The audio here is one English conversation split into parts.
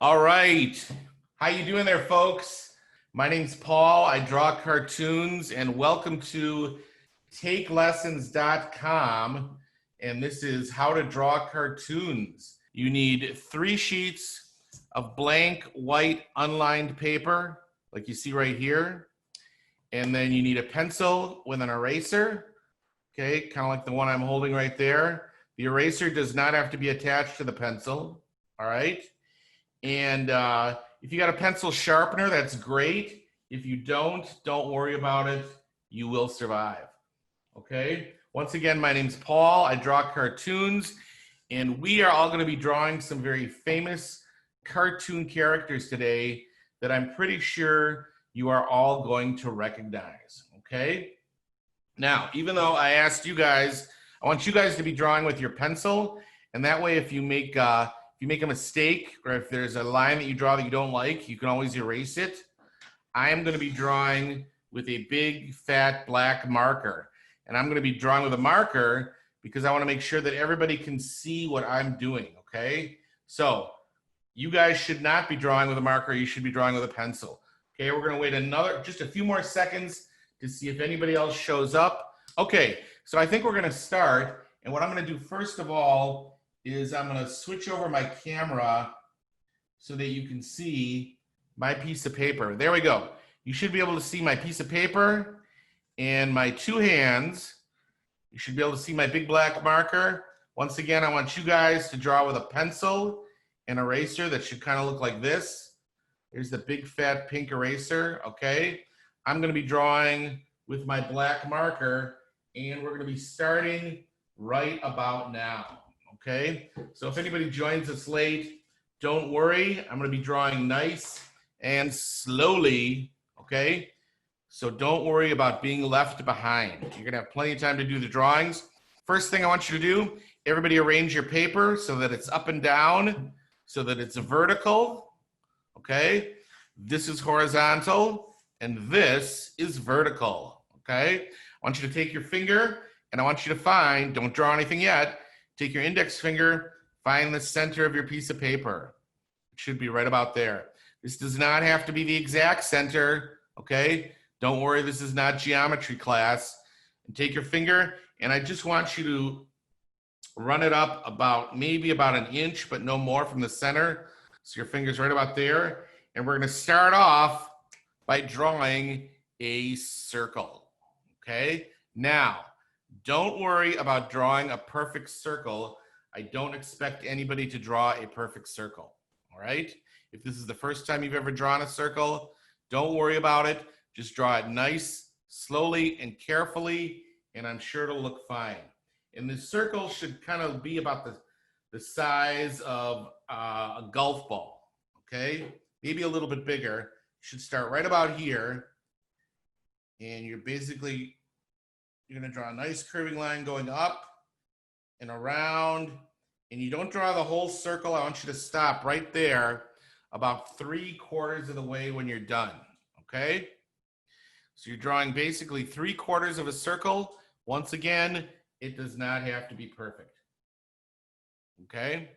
All right. How you doing there, folks? My name's Paul. I draw cartoons, and welcome to Takelessons.com. And this is how to draw cartoons. You need 3 sheets of blank white unlined paper, like you see right here. And then you need a pencil with an eraser, okay, kind of like the one I'm holding right there. The eraser does not have to be attached to the pencil, all right? And if you got a pencil sharpener, that's great. If you don't worry about it. You will survive. Okay. Once again, my name's Paul. I draw cartoons, and we are all going to be drawing some very famous cartoon characters today that I'm pretty sure you are all going to recognize. Okay. Now, even though I asked you guys, I want you guys to be drawing with your pencil, and that way, if you make a mistake, or if there's a line that you draw that you don't like, you can always erase it. I am going to be drawing with a big, fat, black marker. And I'm going to be drawing with a marker because I want to make sure that everybody can see what I'm doing, okay? So you guys should not be drawing with a marker. You should be drawing with a pencil. Okay, we're going to wait just a few more seconds to see if anybody else shows up. Okay, so I think we're going to start. And what I'm going to do first of all is I'm going to switch over my camera so that you can see my piece of paper. There we go. You should be able to see my piece of paper and my 2 hands. You should be able to see my big black marker. Once again, I want you guys to draw with a pencil and eraser that should kind of look like this. Here's the big fat pink eraser, okay? I'm going to be drawing with my black marker, and we're going to be starting right about now. Okay, so if anybody joins us late, don't worry. I'm going to be drawing nice and slowly, okay? So don't worry about being left behind. You're going to have plenty of time to do the drawings. First thing I want you to do, everybody arrange your paper so that it's up and down, so that it's vertical, okay? This is horizontal, and this is vertical, okay? I want you to take your finger, and I want you to find, don't draw anything yet, take your index finger, find the center of your piece of paper. It should be right about there. This does not have to be the exact center, okay? Don't worry, this is not geometry class. And take your finger, and I just want you to run it up maybe about 1 inch, but no more from the center. So your finger's right about there. And we're gonna start off by drawing a circle, okay? Now, don't worry about drawing a perfect circle. I don't expect anybody to draw a perfect circle, all right? If this is the first time you've ever drawn a circle, don't worry about it. Just draw it nice, slowly, and carefully, and I'm sure it'll look fine. And the circle should kind of be about the size of a golf ball, okay? Maybe a little bit bigger. You should start right about here, and you're going to draw a nice curving line going up and around, and you don't draw the whole circle. I want you to stop right there about 3/4 of the way when you're done, okay? So you're drawing basically 3/4 of a circle. Once again, it does not have to be perfect, okay?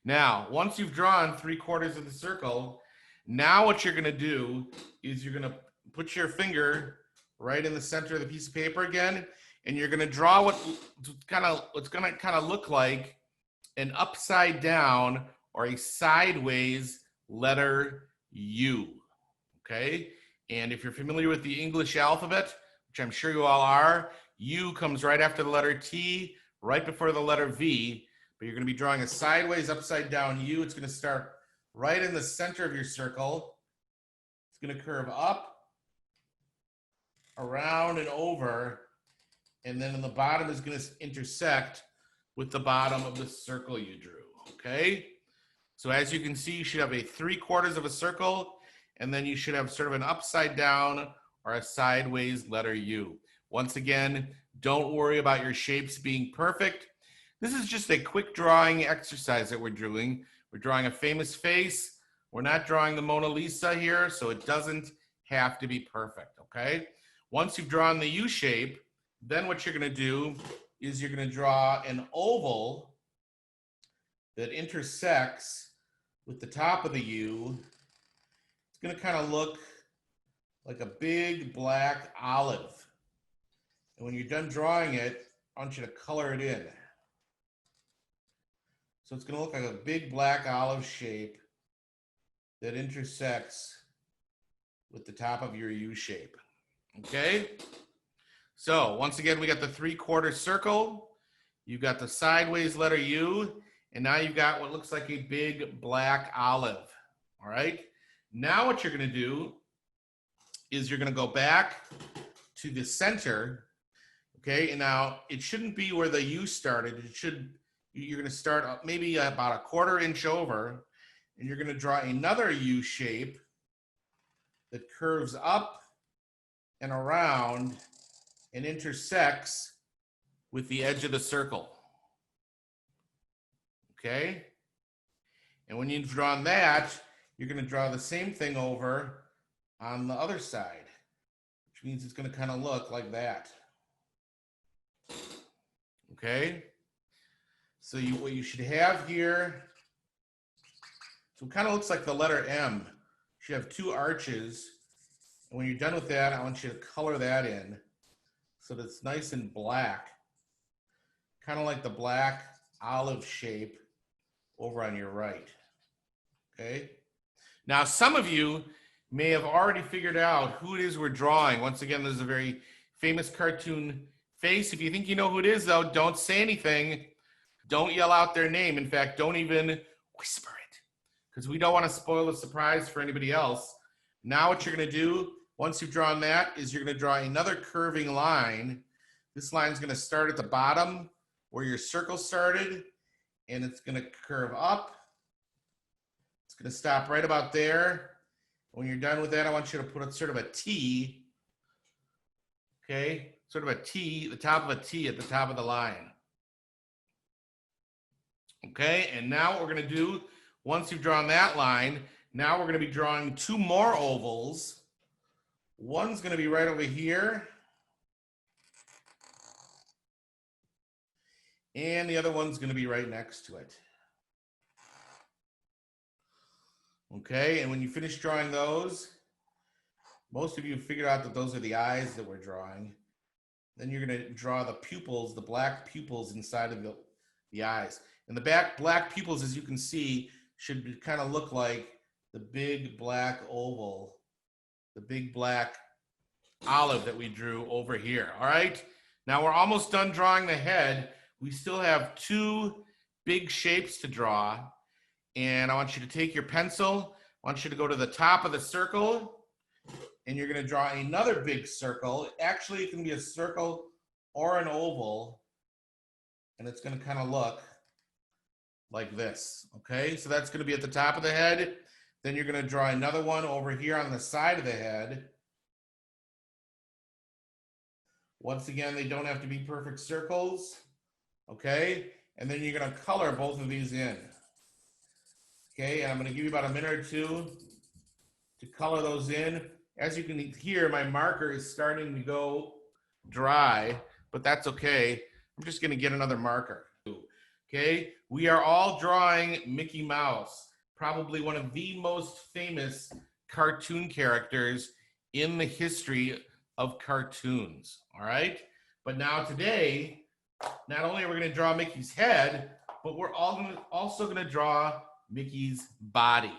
Now, once you've drawn 3/4 of the circle, now what you're going to do is you're going to put your finger right in the center of the piece of paper again, and you're going to draw what's going to kind of look like an upside down or a sideways letter U, okay? And if you're familiar with the English alphabet, which I'm sure you all are, U comes right after the letter T, right before the letter V, but you're going to be drawing a sideways upside down U. It's going to start right in the center of your circle. It's going to curve up, around, and over, and then in the bottom is going to intersect with the bottom of the circle you drew, okay? So as you can see, you should have a 3/4 of a circle, and then you should have sort of an upside down or a sideways letter U. Once again, don't worry about your shapes being perfect. This is just a quick drawing exercise that we're doing. We're drawing a famous face. We're not drawing the Mona Lisa here, so it doesn't have to be perfect, okay? Once you've drawn the U shape, then what you're going to do is you're going to draw an oval that intersects with the top of the U, it's going to kind of look like a big black olive. And when you're done drawing it, I want you to color it in. So it's going to look like a big black olive shape that intersects with the top of your U shape. Okay? So once again, we got the 3/4 circle. You've got the sideways letter U. And now you've got what looks like a big black olive. All right? Now what you're going to do is you're going to go back to the center. Okay? And now it shouldn't be where the U started. You're going to start up maybe about 1/4 inch over. And you're going to draw another U shape that curves up and around and intersects with the edge of the circle. Okay? And when you've drawn that, you're going to draw the same thing over on the other side, which means it's going to kind of look like that. Okay? So what you should have here, so it kind of looks like the letter M. You should have 2 arches. And when you're done with that, I want you to color that in so that it's nice and black, kind of like the black olive shape over on your right. Okay? Now, some of you may have already figured out who it is we're drawing. Once again, this is a very famous cartoon face. If you think you know who it is, though, don't say anything. Don't yell out their name. In fact, don't even whisper it, because we don't want to spoil the surprise for anybody else. Now what you're going to do, once you've drawn that, is you're going to draw another curving line. This line is going to start at the bottom where your circle started, and it's going to curve up. It's going to stop right about there. When you're done with that, I want you to put sort of a T, okay? Sort of a T, the top of a T at the top of the line. Okay, and now what we're going to do, once you've drawn that line, now we're going to be drawing 2 more ovals. One's going to be right over here. And the other one's going to be right next to it. Okay, and when you finish drawing those, most of you have figured out that those are the eyes that we're drawing. Then you're going to draw the pupils, the black pupils inside of the eyes. And the black pupils, as you can see, should kind of look like the big black oval, the big black olive that we drew over here. All right, now we're almost done drawing the head. We still have 2 big shapes to draw. And I want you to take your pencil. I want you to go to the top of the circle. And you're going to draw another big circle. Actually, it can be a circle or an oval. And it's going to kind of look like this. Okay, so that's going to be at the top of the head. Then you're going to draw another one over here on the side of the head. Once again, they don't have to be perfect circles. Okay, and then you're going to color both of these in. Okay, and I'm going to give you about a minute or 2 to color those in. As you can hear, my marker is starting to go dry, but that's okay. I'm just going to get another marker. Okay, we are all drawing Mickey Mouse, probably one of the most famous cartoon characters in the history of cartoons. All right, but now today, not only are we going to draw Mickey's head, but we're also going to draw Mickey's body.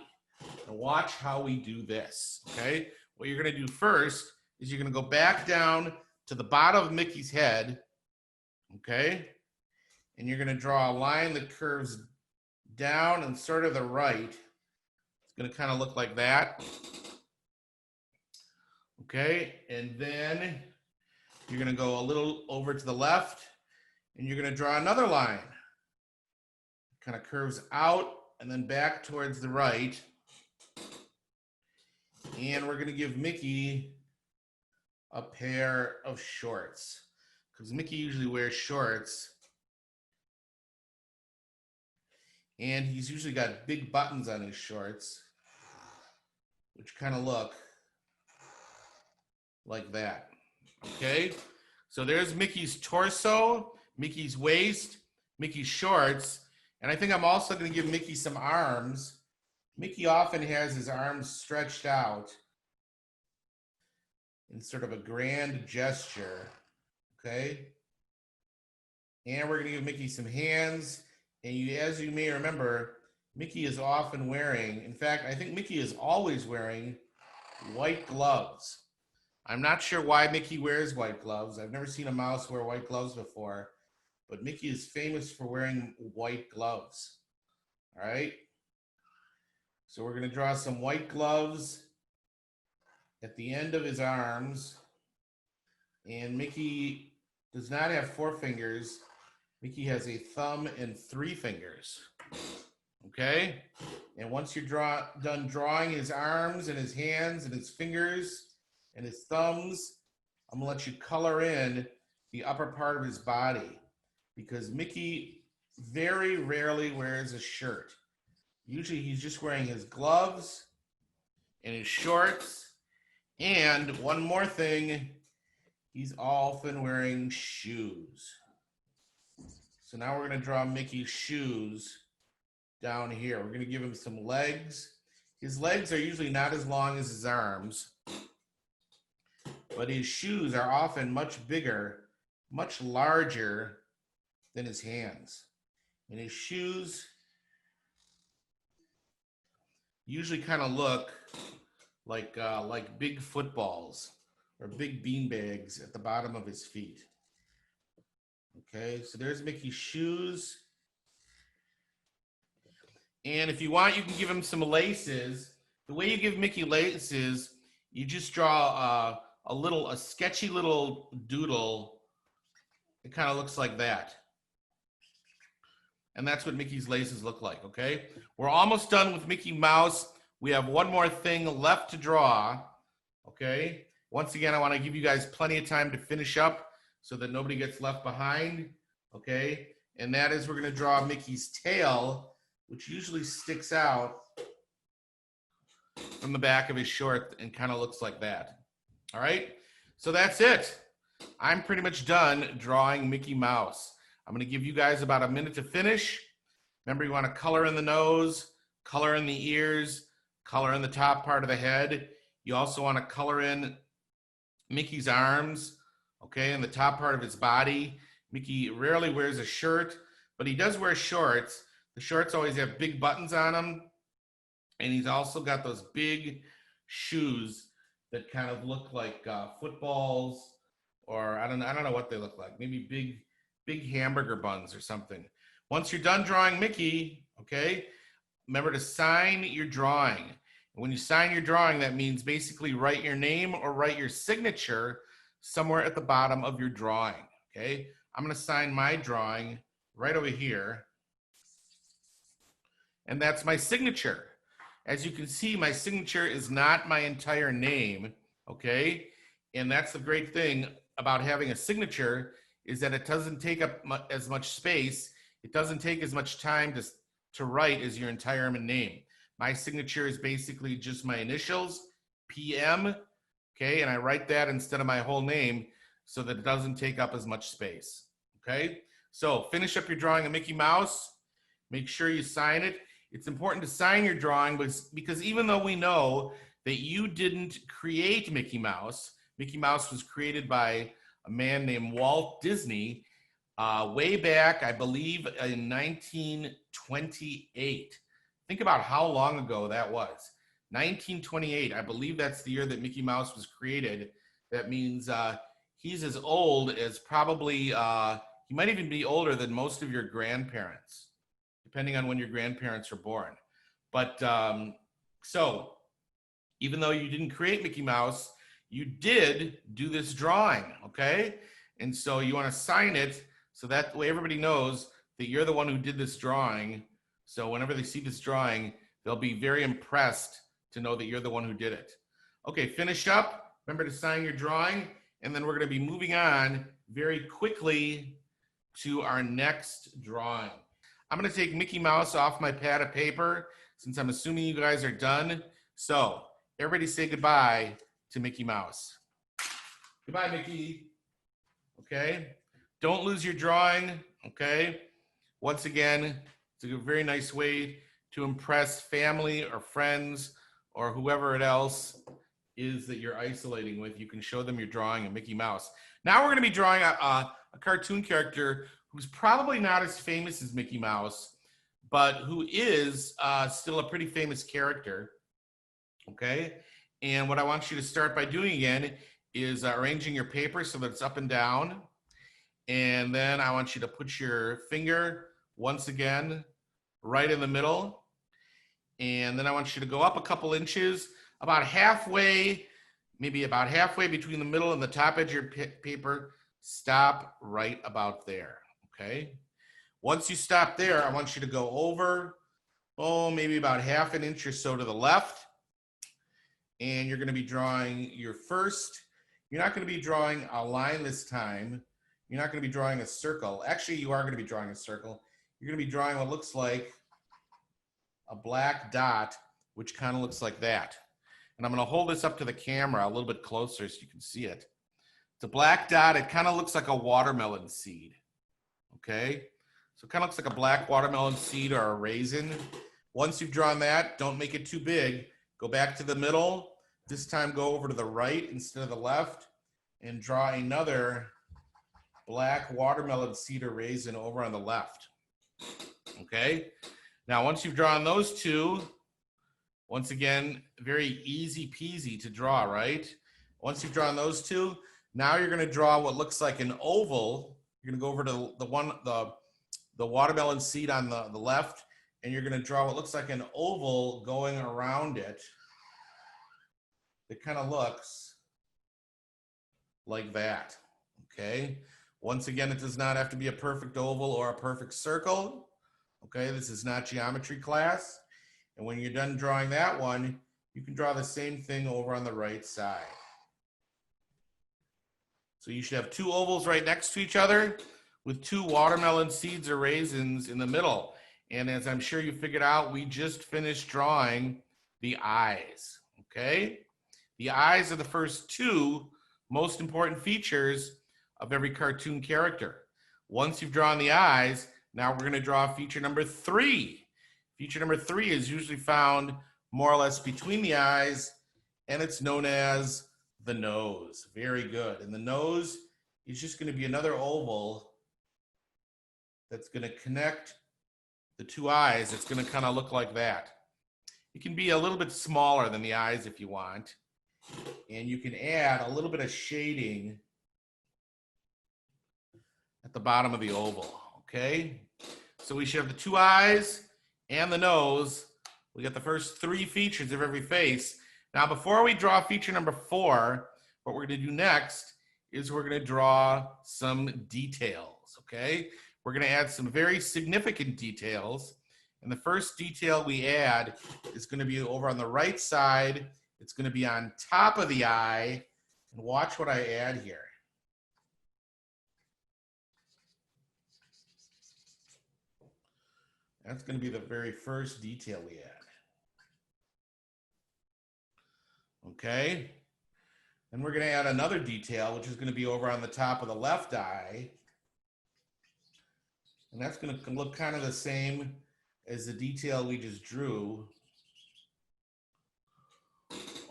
Now watch how we do this, okay? What you're going to do first is you're going to go back down to the bottom of Mickey's head, okay? And you're going to draw a line that curves down and sort of the right. It's going to kind of look like that. Okay, and then you're going to go a little over to the left, and you're going to draw another line. It kind of curves out and then back towards the right. And we're going to give Mickey a pair of shorts, because Mickey usually wears shorts. And he's usually got big buttons on his shorts, which kind of look like that. Okay, so there's Mickey's torso, Mickey's waist, Mickey's shorts, and I think I'm also going to give Mickey some arms. Mickey often has his arms stretched out in sort of a grand gesture, okay? And we're gonna give Mickey some hands. And as you may remember, Mickey is often wearing, in fact, I think Mickey is always wearing white gloves. I'm not sure why Mickey wears white gloves. I've never seen a mouse wear white gloves before, but Mickey is famous for wearing white gloves. All right. So we're going to draw some white gloves at the end of his arms. And Mickey does not have 4 fingers. Mickey has a thumb and 3 fingers. Okay. And once you're done drawing his arms and his hands and his fingers and his thumbs, I'm gonna let you color in the upper part of his body, because Mickey very rarely wears a shirt. Usually he's just wearing his gloves and his shorts. And one more thing, he's often wearing shoes. So now we're gonna draw Mickey's shoes down here. We're gonna give him some legs. His legs are usually not as long as his arms, but his shoes are often much bigger, much larger than his hands. And his shoes usually kind of look like big footballs or big beanbags at the bottom of his feet. Okay, so there's Mickey's shoes. And if you want, you can give him some laces. The way you give Mickey laces, you just draw a sketchy little doodle. It kind of looks like that. And that's what Mickey's laces look like, okay? We're almost done with Mickey Mouse. We have one more thing left to draw, okay? Once again, I want to give you guys plenty of time to finish up so that nobody gets left behind, okay? And that is, we're going to draw Mickey's tail, which usually sticks out from the back of his short and kind of looks like that. All right, so that's it. I'm pretty much done drawing Mickey Mouse. I'm going to give you guys about a minute to finish. Remember, you want to color in the nose, color in the ears, color in the top part of the head. You also want to color in Mickey's arms, okay, and the top part of his body. Mickey rarely wears a shirt, but he does wear shorts. The shorts always have big buttons on them, and he's also got those big shoes that kind of look like footballs, or I don't know what they look like. Maybe big hamburger buns or something. Once you're done drawing Mickey, okay, remember to sign your drawing. And when you sign your drawing, that means basically write your name or write your signature somewhere at the bottom of your drawing, okay? I'm gonna sign my drawing right over here. And that's my signature. As you can see, my signature is not my entire name, okay? And that's the great thing about having a signature, is that it doesn't take up as much space. It doesn't take as much time to write as your entire name. My signature is basically just my initials, PM, okay? And I write that instead of my whole name so that it doesn't take up as much space, okay? So finish up your drawing of Mickey Mouse. Make sure you sign it. It's important to sign your drawing because even though we know that you didn't create Mickey Mouse was created by a man named Walt Disney way back, I believe, in 1928. Think about how long ago that was. 1928, I believe that's the year that Mickey Mouse was created. That means he's as old as probably, he might even be older than most of your grandparents, depending on when your grandparents were born. But so even though you didn't create Mickey Mouse, you did do this drawing, okay? And so you want to sign it so that way everybody knows that you're the one who did this drawing. So whenever they see this drawing, they'll be very impressed to know that you're the one who did it. Okay, finish up. Remember to sign your drawing, and then we're going to be moving on very quickly to our next drawing. I'm going to take Mickey Mouse off my pad of paper since I'm assuming you guys are done. So everybody say goodbye to Mickey Mouse. Goodbye, Mickey. Okay. Don't lose your drawing. Okay. Once again, it's a very nice way to impress family or friends or whoever else is that you're isolating with. You can show them you're drawing a Mickey Mouse. Now we're going to be drawing a cartoon character who's probably not as famous as Mickey Mouse, but who is still a pretty famous character. Okay, and what I want you to start by doing again is arranging your paper so that it's up and down. And then I want you to put your finger once again right in the middle. And then I want you to go up a couple inches, about halfway, maybe about halfway between the middle and the top edge of your paper. Stop right about there, okay? Once you stop there, I want you to go over, maybe about half an inch or so to the left. And you're gonna be drawing your first, you're not gonna be drawing a line this time. You're not gonna be drawing a circle. Actually, you are gonna be drawing a circle. You're gonna be drawing what looks like a black dot, which kind of looks like that. And I'm gonna hold this up to the camera a little bit closer so you can see it. It's a black dot. It kind of looks like a watermelon seed, okay? So it kind of looks like a black watermelon seed or a raisin. Once you've drawn that, don't make it too big. Go back to the middle. This time go over to the right instead of the left and draw another black watermelon seed or raisin over on the left, okay? Now, once you've drawn those two, once again, very easy peasy to draw, right? Once you've drawn those two, now you're gonna draw what looks like an oval. You're gonna go over to the watermelon seed on the left, and you're gonna draw what looks like an oval going around it. It kind of looks like that, okay? Once again, it does not have to be a perfect oval or a perfect circle, okay? This is not geometry class. And when you're done drawing that one, you can draw the same thing over on the right side. So you should have two ovals right next to each other with two watermelon seeds or raisins in the middle. And as I'm sure you figured out, we just finished drawing the eyes, okay? The eyes are the first two most important features of every cartoon character. Once you've drawn the eyes, now we're going to draw feature number 3. Feature number 3 is usually found more or less between the eyes, and it's known as the nose. Very good. And the nose is just going to be another oval that's going to connect the two eyes. It's going to kind of look like that. It can be a little bit smaller than the eyes if you want. And you can add a little bit of shading at the bottom of the oval, okay? So we should have the two eyes and the nose. We got the first 3 features of every face. Now, before we draw feature number 4, what we're gonna do next is we're gonna draw some details, okay? We're gonna add some very significant details. And the first detail we add is gonna be over on the right side. It's going to be on top of the eye, and watch what I add here. That's going to be the very first detail we add. Okay. Then we're going to add another detail, which is going to be over on the top of the left eye. And that's going to look kind of the same as the detail we just drew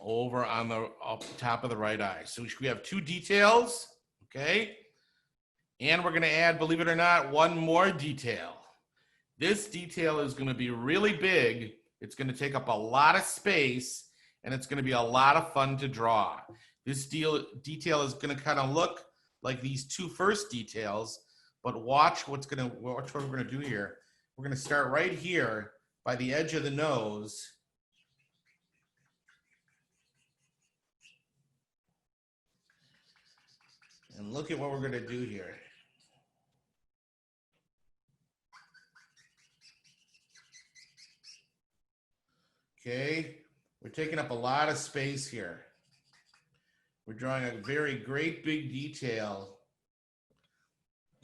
over on the top of the right eye. So we have 2 details, okay? And we're gonna add, believe it or not, 1 more detail. This detail is gonna be really big. It's gonna take up a lot of space, and it's gonna be a lot of fun to draw. This detail is gonna kind of look like these 2 first details, but watch what we're gonna do here. We're gonna start right here by the edge of the nose. And look at what we're going to do here. Okay, we're taking up a lot of space here. We're drawing a very great big detail.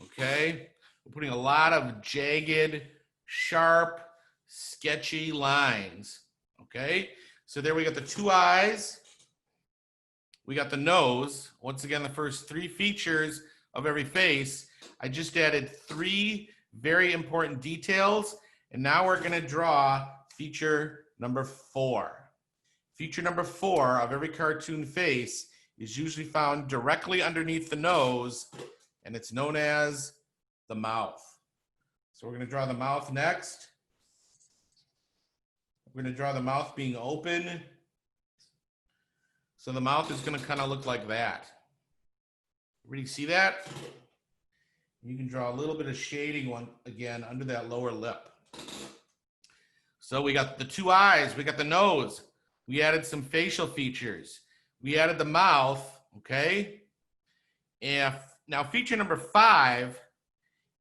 Okay, we're putting a lot of jagged, sharp, sketchy lines. Okay, so there we got the 2 eyes. We got the nose. Once again, the first 3 features of every face. I just added 3 very important details, and now we're going to draw feature number 4. Feature number 4 of every cartoon face is usually found directly underneath the nose, and it's known as the mouth. So we're going to draw the mouth next. We're going to draw the mouth being open. So the mouth is going to kind of look like that. Everybody see that? You can draw a little bit of shading again under that lower lip. So we got the 2 eyes, we got the nose, we added some facial features, we added the mouth, okay? And now feature number 5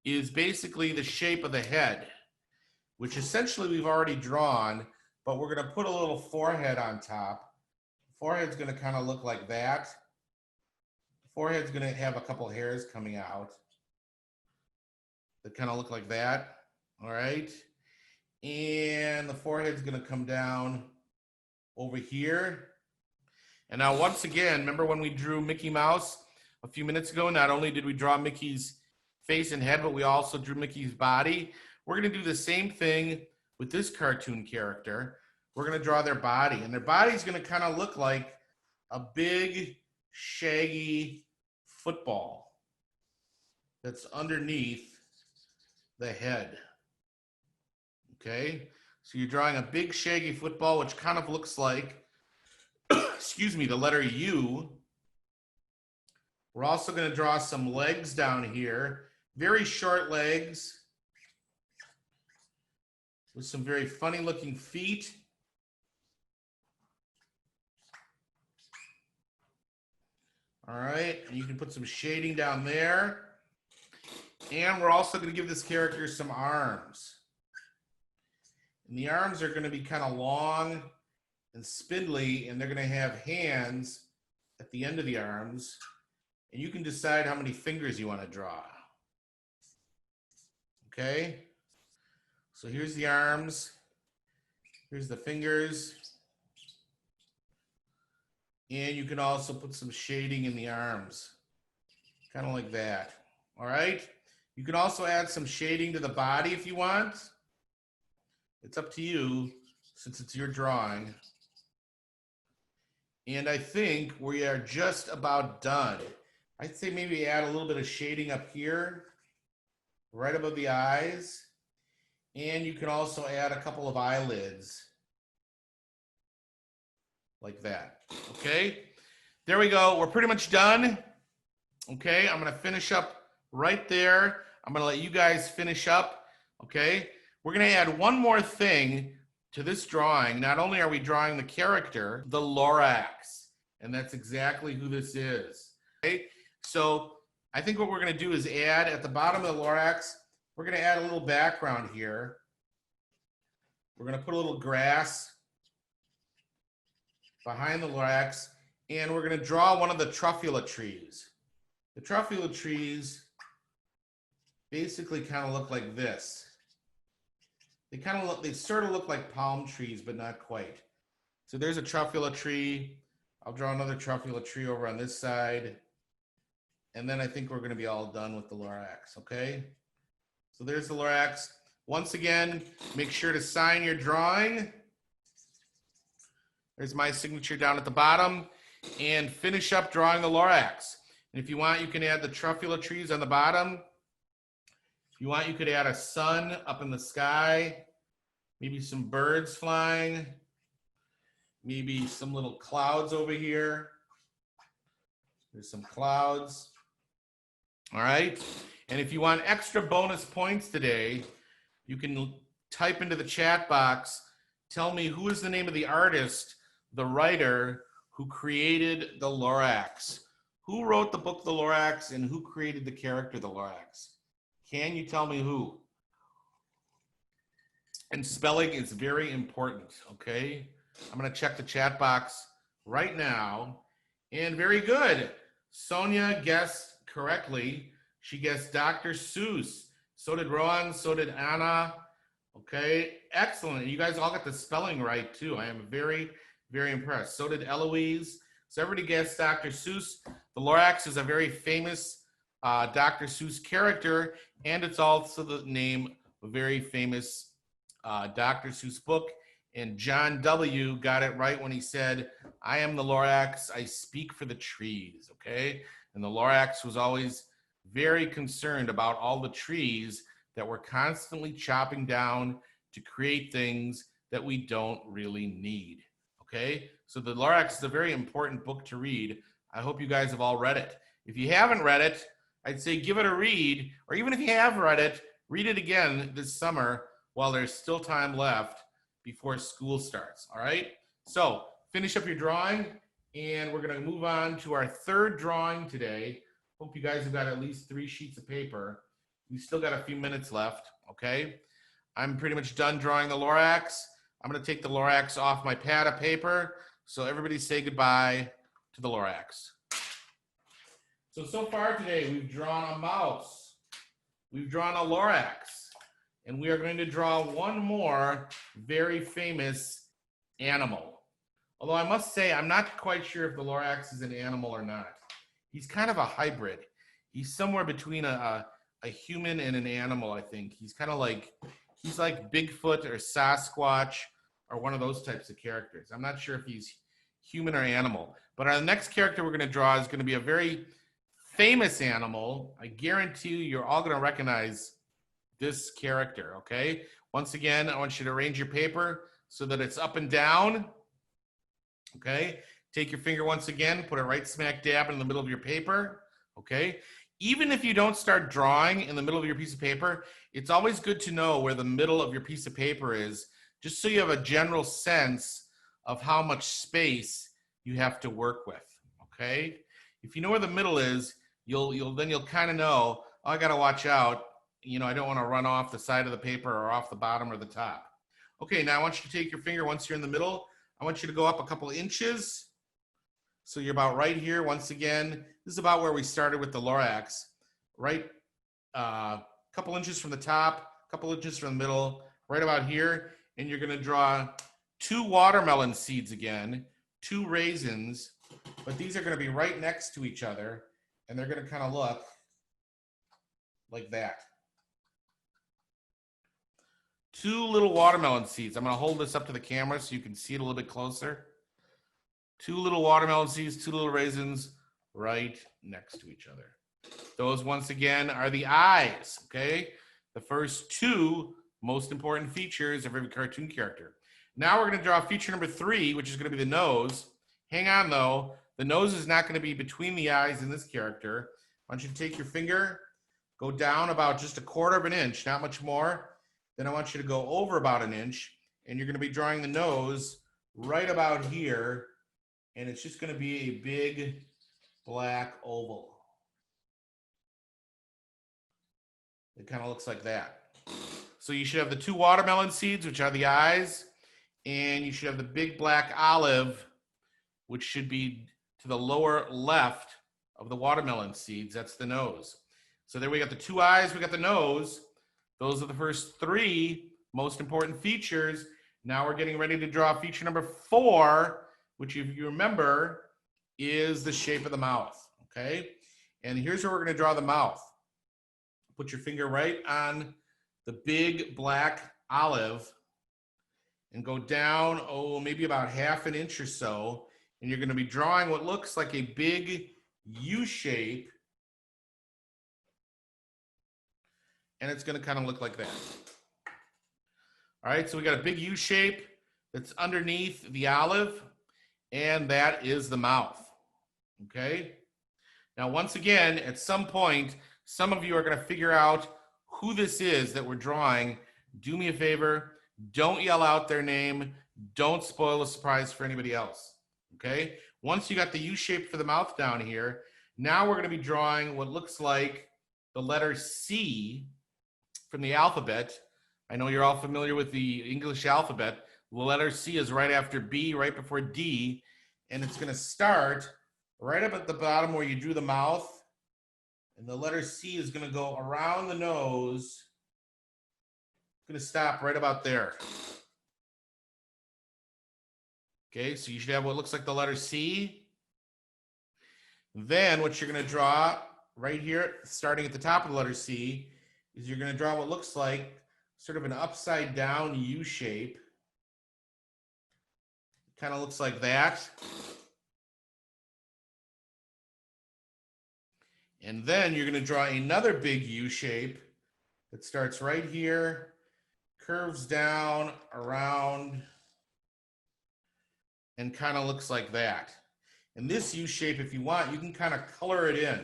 is basically the shape of the head, which essentially we've already drawn, but we're gonna put a little forehead on top. The forehead's gonna kind of look like that. The forehead's gonna have a couple hairs coming out that kind of look like that, all right? And the forehead's gonna come down over here. And now once again, remember when we drew Mickey Mouse a few minutes ago, not only did we draw Mickey's face and head, but we also drew Mickey's body. We're gonna do the same thing with this cartoon character. We're gonna draw their body, and their body's gonna kind of look like a big, shaggy football that's underneath the head. Okay, so you're drawing a big shaggy football, which kind of looks like, excuse me, the letter U. We're also going to draw some legs down here, very short legs with some very funny looking feet. All right, and you can put some shading down there. And we're also going to give this character some arms. And the arms are going to be kind of long and spindly, and they're going to have hands at the end of the arms. And you can decide how many fingers you want to draw. Okay? So here's the arms. Here's the fingers. And you can also put some shading in the arms. Kind of like that. All right? You can also add some shading to the body if you want. It's up to you, since it's your drawing. And I think we are just about done. I'd say maybe add a little bit of shading up here, right above the eyes. And you can also add a couple of eyelids, like that. Okay, there we go. We're pretty much done. Okay, I'm gonna finish up right there. I'm gonna let you guys finish up, okay? We're gonna add one more thing to this drawing. Not only are we drawing the character, the Lorax, and that's exactly who this is, okay? So I think what we're gonna do is add at the bottom of the Lorax, we're gonna add a little background here. We're gonna put a little grass behind the Lorax, and we're gonna draw one of the truffula trees. The truffula trees basically kind of look like this. They sort of look like palm trees, but not quite. So there's a truffula tree. I'll draw another truffula tree over on this side. And then I think we're going to be all done with the Lorax, okay? So there's the Lorax. Once again, make sure to sign your drawing. There's my signature down at the bottom. And finish up drawing the Lorax. And if you want, you can add the truffula trees on the bottom. If you want, you could add a sun up in the sky, maybe some birds flying, maybe some little clouds over here. There's some clouds. All right. And if you want extra bonus points today, you can type into the chat box, tell me who is the name of the artist, the writer who created the Lorax. Who wrote the book, The Lorax, and who created the character, the Lorax? Can you tell me who? And spelling is very important, okay? I'm gonna check the chat box right now. And very good. Sonia guessed correctly. She guessed Dr. Seuss. So did Rowan, so did Anna. Okay, excellent. You guys all got the spelling right too. I am very, very impressed. So did Eloise. So everybody guessed Dr. Seuss. The Lorax is a very famous Dr. Seuss character, and it's also the name of a very famous Dr. Seuss book. And John W. got it right when he said, I am the Lorax, I speak for the trees, okay? And the Lorax was always very concerned about all the trees that we're constantly chopping down to create things that we don't really need, okay? So the Lorax is a very important book to read. I hope you guys have all read it. If you haven't read it, I'd say give it a read, or even if you have read it again this summer while there's still time left before school starts, all right? So finish up your drawing, and we're gonna move on to our third drawing today. Hope you guys have got at least 3 sheets of paper. We still got a few minutes left, okay? I'm pretty much done drawing the Lorax. I'm gonna take the Lorax off my pad of paper, so everybody say goodbye to the Lorax. So far today, we've drawn a mouse, we've drawn a Lorax, and we are going to draw one more very famous animal. Although I must say, I'm not quite sure if the Lorax is an animal or not. He's kind of a hybrid. He's somewhere between a human and an animal, I think. He's kind of like, he's like Bigfoot or Sasquatch or one of those types of characters. I'm not sure if he's human or animal. But our next character we're going to draw is going to be a very famous animal. I guarantee you're all going to recognize this character, okay? Once again, I want you to arrange your paper so that it's up and down, okay? Take your finger once again, put it right smack dab in the middle of your paper, okay? Even if you don't start drawing in the middle of your piece of paper, it's always good to know where the middle of your piece of paper is, just so you have a general sense of how much space you have to work with, okay? If you know where the middle is, you'll kind of know, oh, I got to watch out. You know, I don't want to run off the side of the paper or off the bottom or the top. Okay, now I want you to take your finger once you're in the middle. I want you to go up a couple inches. So you're about right here. Once again, this is about where we started with the Lorax. Right, a couple inches from the top, a couple inches from the middle, right about here. And you're going to draw 2 watermelon seeds again, 2 raisins, but these are going to be right next to each other, and they're going to kind of look like that. 2 little watermelon seeds. I'm going to hold this up to the camera so you can see it a little bit closer. 2 little watermelon seeds, 2 little raisins right next to each other. Those, once again, are the eyes, okay? The first 2 most important features of every cartoon character. Now we're going to draw feature number 3, which is going to be the nose. Hang on, though. The nose is not going to be between the eyes in this character. I want you to take your finger, go down about just 1/4 of an inch, not much more. Then I want you to go over about 1 inch, and you're going to be drawing the nose right about here, and it's just going to be a big black oval. It kind of looks like that. So you should have the 2 watermelon seeds, which are the eyes, and you should have the big black olive, which should be to the lower left of the watermelon seeds. That's the nose. So there we got the 2 eyes, we got the nose. Those are the first 3 most important features. Now we're getting ready to draw feature number 4, which, if you remember, is the shape of the mouth, okay? And here's where we're going to draw the mouth. Put your finger right on the big black olive and go down, maybe about 1/2 inch or so. And you're going to be drawing what looks like a big U shape. And it's going to kind of look like that. All right, so we got a big U shape that's underneath the olive, and that is the mouth. Okay? Now, once again, at some point, some of you are going to figure out who this is that we're drawing. Do me a favor. Don't yell out their name. Don't spoil the surprise for anybody else. Okay? Once you got the U shape for the mouth down here, now we're going to be drawing what looks like the letter C from the alphabet. I know you're all familiar with the English alphabet. The letter C is right after B, right before D, and it's going to start right up at the bottom where you drew the mouth, and the letter C is going to go around the nose. It's going to stop right about there. Okay, so you should have what looks like the letter C. Then what you're going to draw right here, starting at the top of the letter C, is you're going to draw what looks like sort of an upside down U shape. Kind of looks like that. And then you're going to draw another big U shape that starts right here, curves down, around, and kind of looks like that. And this U shape, if you want, you can kind of color it in.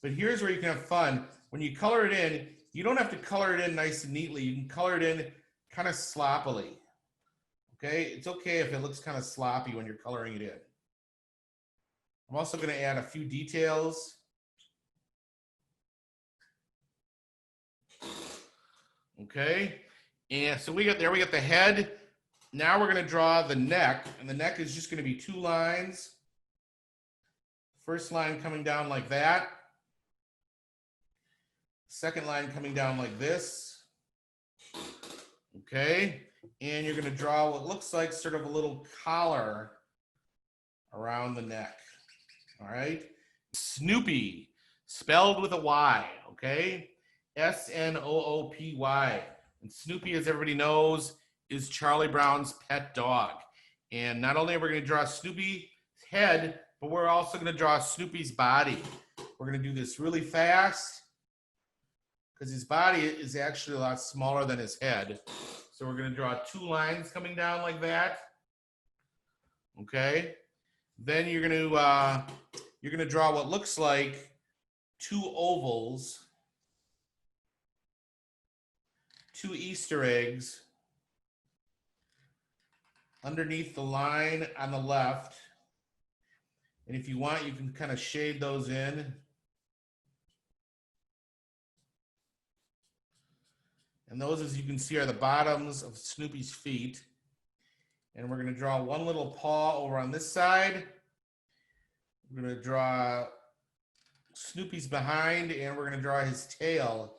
But here's where you can have fun. When you color it in, you don't have to color it in nice and neatly. You can color it in kind of sloppily. Okay? It's okay if it looks kind of sloppy when you're coloring it in. I'm also going to add a few details. Okay? And so we got the head. Now we're going to draw the neck, and the neck is just going to be 2 lines. First line coming down like that. Second line coming down like this. Okay, and you're going to draw what looks like sort of a little collar around the neck. All right, Snoopy, spelled with a Y, okay? Snoopy. And Snoopy, as everybody knows, is Charlie Brown's pet dog. And not only are we going to draw Snoopy's head, but we're also going to draw Snoopy's body. We're going to do this really fast because his body is actually a lot smaller than his head. So we're going to draw 2 lines coming down like that. Okay. Then you're going to draw what looks like 2 ovals, 2 Easter eggs underneath the line on the left. And if you want, you can kind of shade those in. And those, as you can see, are the bottoms of Snoopy's feet. And we're going to draw 1 little paw over on this side. We're going to draw Snoopy's behind, and we're going to draw his tail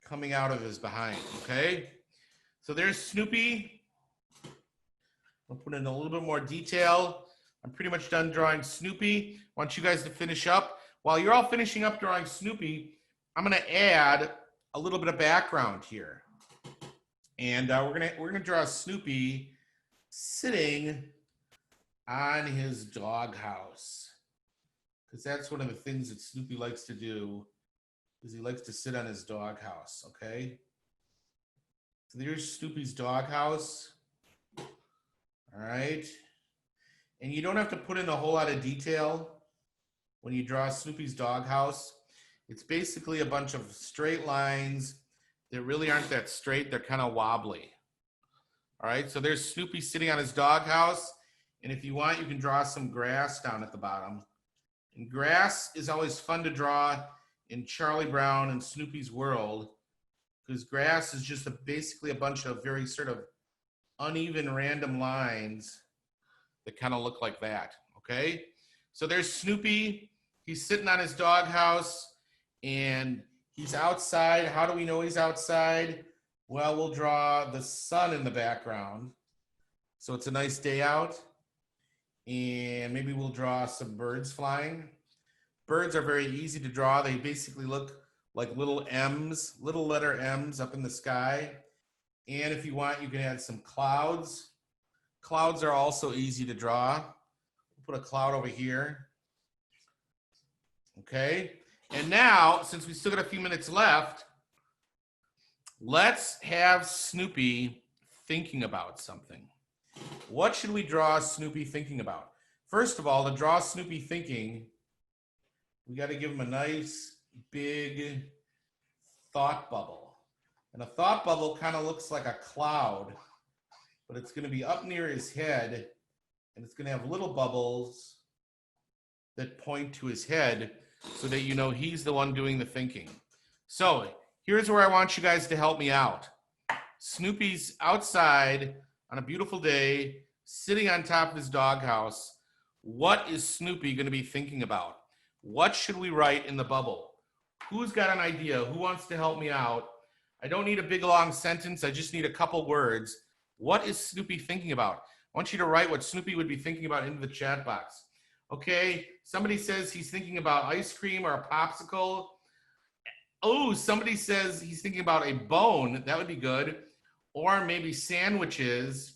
coming out of his behind, okay? So there's Snoopy. I'll put in a little bit more detail. I'm pretty much done drawing Snoopy. I want you guys to finish up. While you're all finishing up drawing Snoopy, I'm going to add a little bit of background here. And we're gonna draw Snoopy sitting on his doghouse. Because that's one of the things that Snoopy likes to do, is he likes to sit on his doghouse, okay? So there's Snoopy's doghouse. All right. And you don't have to put in a whole lot of detail when you draw Snoopy's doghouse. It's basically a bunch of straight lines that really aren't that straight. They're kind of wobbly. All right, so there's Snoopy sitting on his doghouse. And if you want, you can draw some grass down at the bottom. And grass is always fun to draw in Charlie Brown and Snoopy's world, because grass is just basically a bunch of very sort of uneven random lines that kind of look like that, okay? So there's Snoopy. He's sitting on his doghouse, and he's outside. How do we know he's outside? Well, we'll draw the sun in the background. So it's a nice day out. And maybe we'll draw some birds flying. Birds are very easy to draw. They basically look like little M's, little letter M's up in the sky. And if you want, you can add some clouds. Clouds are also easy to draw. Put a cloud over here. Okay. And now, since we still got a few minutes left, let's have Snoopy thinking about something. What should we draw Snoopy thinking about? First of all, to draw Snoopy thinking, we got to give him a nice big thought bubble. And a thought bubble kind of looks like a cloud, but it's going to be up near his head, and it's going to have little bubbles that point to his head so that you know he's the one doing the thinking. So here's where I want you guys to help me out. Snoopy's outside on a beautiful day, sitting on top of his doghouse. What is Snoopy going to be thinking about? What should we write in the bubble? Who's got an idea? Who wants to help me out? I don't need a big long sentence. I just need a couple words. What is Snoopy thinking about? I want you to write what Snoopy would be thinking about into the chat box. Okay, somebody says he's thinking about ice cream or a popsicle. Oh, somebody says he's thinking about a bone. That would be good. Or maybe sandwiches.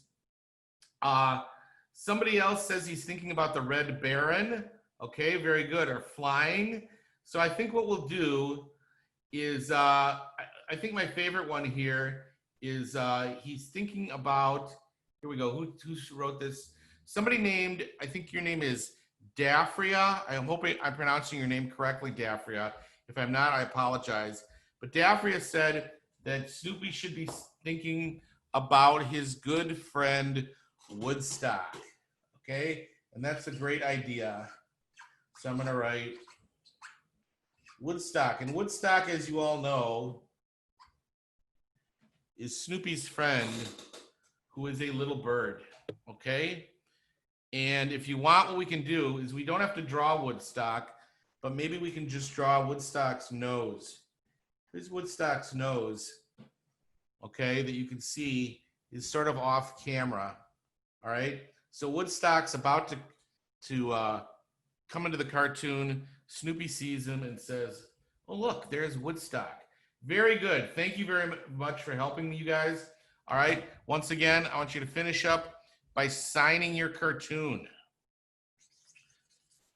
Somebody else says he's thinking about the Red Baron. Okay, very good. Or flying. So I think what we'll do is, I think my favorite one here is he's thinking about, here we go. Who wrote this? Somebody named, I think your name is Daffria. I'm hoping I'm pronouncing your name correctly, Daffria. If I'm not, I apologize. But Daffria said that Snoopy should be thinking about his good friend Woodstock. Okay, and that's a great idea. So I'm going to write Woodstock. And Woodstock, as you all know, is Snoopy's friend who is a little bird. Okay? And if you want, what we can do is we don't have to draw Woodstock, but maybe we can just draw Woodstock's nose. Here's Woodstock's nose, okay, that you can see is sort of off camera. All right? So Woodstock's about to come into the cartoon. Snoopy sees him and says, oh, look, there's Woodstock. Very good. Thank you very much for helping me, you guys. All right. Once again, I want you to finish up by signing your cartoon.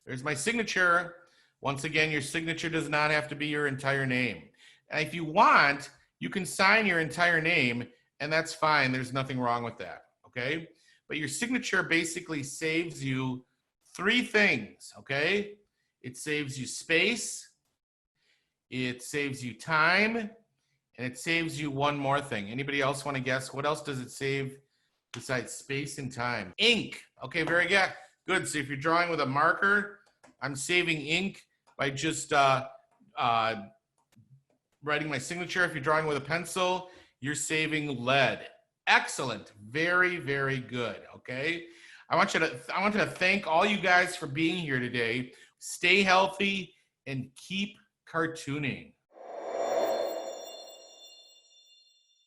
There's my signature. Once again, your signature does not have to be your entire name. And if you want, you can sign your entire name, and that's fine. There's nothing wrong with that, okay? But your signature basically saves you 3 things, okay? It saves you space, it saves you time, and it saves you one more thing. Anybody else want to guess? What else does it save besides space and time? Ink. Okay, very good. Good. So if you're drawing with a marker, I'm saving ink by just writing my signature. If you're drawing with a pencil, you're saving lead. Excellent. Very, very good. Okay. I want to thank all you guys for being here today. Stay healthy and keep cartooning.